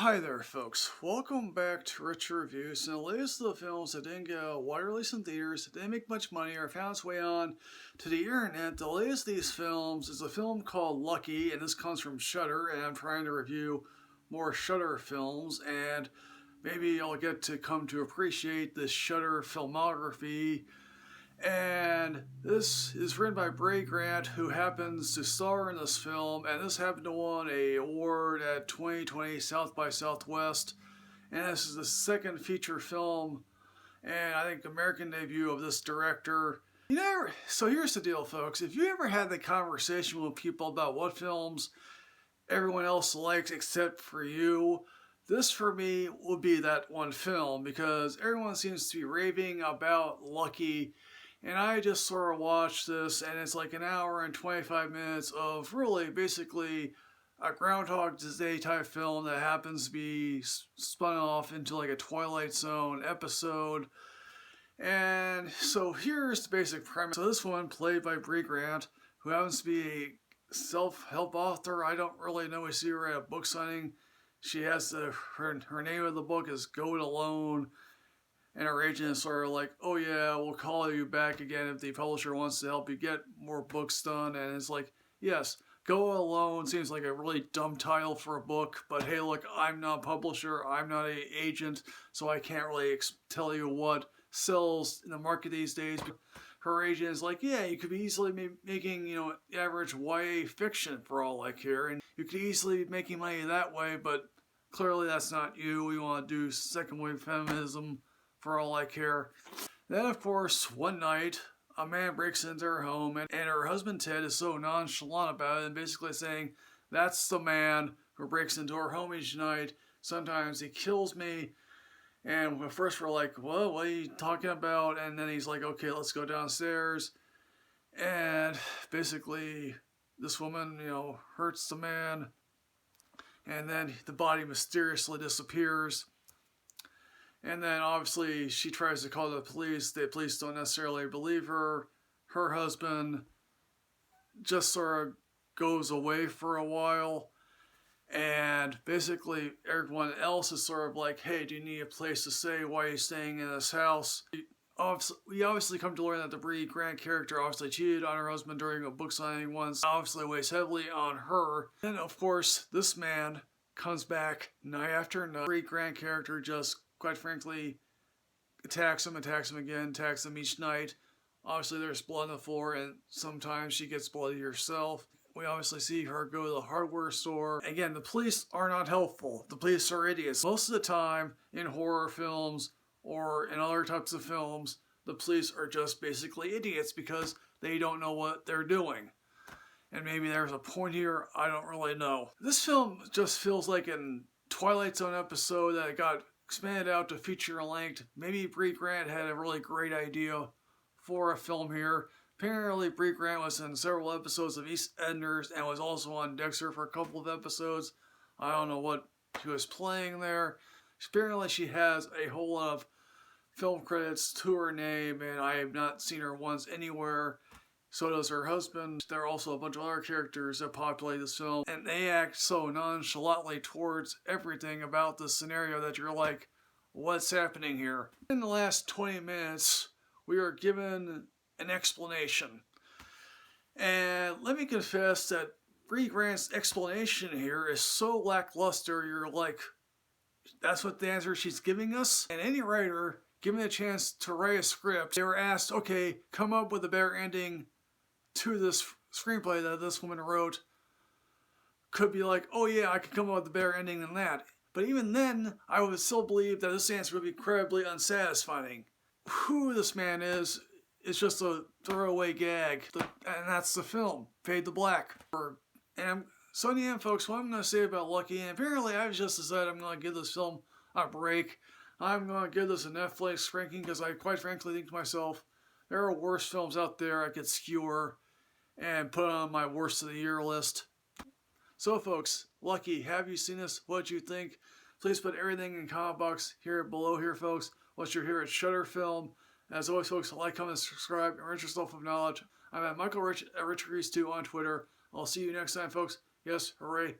Hi there, folks. Welcome back to Rich Reviews. And the latest of the films that didn't get a wide release in theaters, that didn't make much money, or found its way on to the internet. The latest of these films is a film called Lucky, and this comes from Shudder. And I'm trying to review more Shudder films, and maybe I'll get to come to appreciate this Shudder filmography. And this is written by Bray Grant, who happens to star in this film, and this happened to win an award at 2020 South by Southwest. And this is the second feature film, and I think American debut of this director. So here's the deal, folks. If you ever had the conversation with people about what films everyone else likes except for you, this for me would be that one film, because everyone seems to be raving about Lucky. And I just sort of watched this, and it's like an hour and 25 minutes of really basically a Groundhog Day type film that happens to be spun off into like a Twilight Zone episode. And so here's the basic premise. So this one, played by Bray Grant, who happens to be a self-help author. I don't really know. We see her at a book signing. She has her name of the book is Go It Alone. And our agent is sort of like, oh yeah, we'll call you back again if the publisher wants to help you get more books done. And it's like, yes, Go Alone seems like a really dumb title for a book. But hey, look, I'm not a publisher. I'm not an agent. So I can't really tell you what sells in the market these days. But her agent is like, yeah, you could be easily making, average YA fiction for all I care. And you could easily be making money that way. But clearly that's not you. We want to do second wave feminism for all I care. Then, of course, one night, a man breaks into her home, and her husband Ted is so nonchalant about it, and basically saying, that's the man who breaks into our home each night. Sometimes he kills me. And at first we're like, well, what are you talking about? And then he's like, okay, let's go downstairs. And basically, this woman, hurts the man. And then the body mysteriously disappears. And then obviously she tries to call the police. The police don't necessarily believe her. Her husband just sort of goes away for a while. And basically everyone else is sort of like, hey, do you need a place to stay? Why are you staying in this house? We obviously come to learn that the Bray Grant character obviously cheated on her husband during a book signing once. Obviously weighs heavily on her. Then of course this man comes back night after night. The Bray Grant character just quite frankly attacks him again, attacks him each night. Obviously there's blood on the floor, and sometimes she gets bloody herself. We obviously see her go to the hardware store. Again, the police are not helpful. The police are idiots. Most of the time in horror films or in other types of films, the police are just basically idiots because they don't know what they're doing. And maybe there's a point here, I don't really know. This film just feels like a Twilight Zone episode that got expanded out to feature length. Maybe Bray Grant had a really great idea for a film here. Apparently Bray Grant was in several episodes of EastEnders and was also on Dexter for a couple of episodes. I don't know what she was playing there. Apparently she has a whole lot of film credits to her name, and I have not seen her once anywhere. So does her husband. There are also a bunch of other characters that populate this film, and they act so nonchalantly towards everything about this scenario that you're like, what's happening here? In the last 20 minutes, we are given an explanation. And let me confess that Bray Grant's explanation here is so lackluster, you're like, that's what the answer she's giving us? And any writer, given a chance to write a script, they were asked, okay, come up with a better ending to this screenplay that this woman wrote. Could be like, oh yeah, I could come up with a better ending than that. But even then, I would still believe that this answer would be incredibly unsatisfying. Who this man is just a throwaway gag. And that's the film. Fade to black. So in the end, folks, what I'm going to say about Lucky, and apparently I've just decided I'm going to give this film a break. I'm going to give this a Netflix ranking because I quite frankly think to myself, there are worse films out there I could skewer and put on my worst of the year list. So folks, Lucky, have you seen this? What do you think? Please put everything in the comment box here below here, folks. Once you're here at Shudder Film. As always, folks, like, comment, subscribe, and enrich yourself with knowledge. I'm at Michael Rich at RichReviews2 on Twitter. I'll see you next time, folks. Yes, hooray.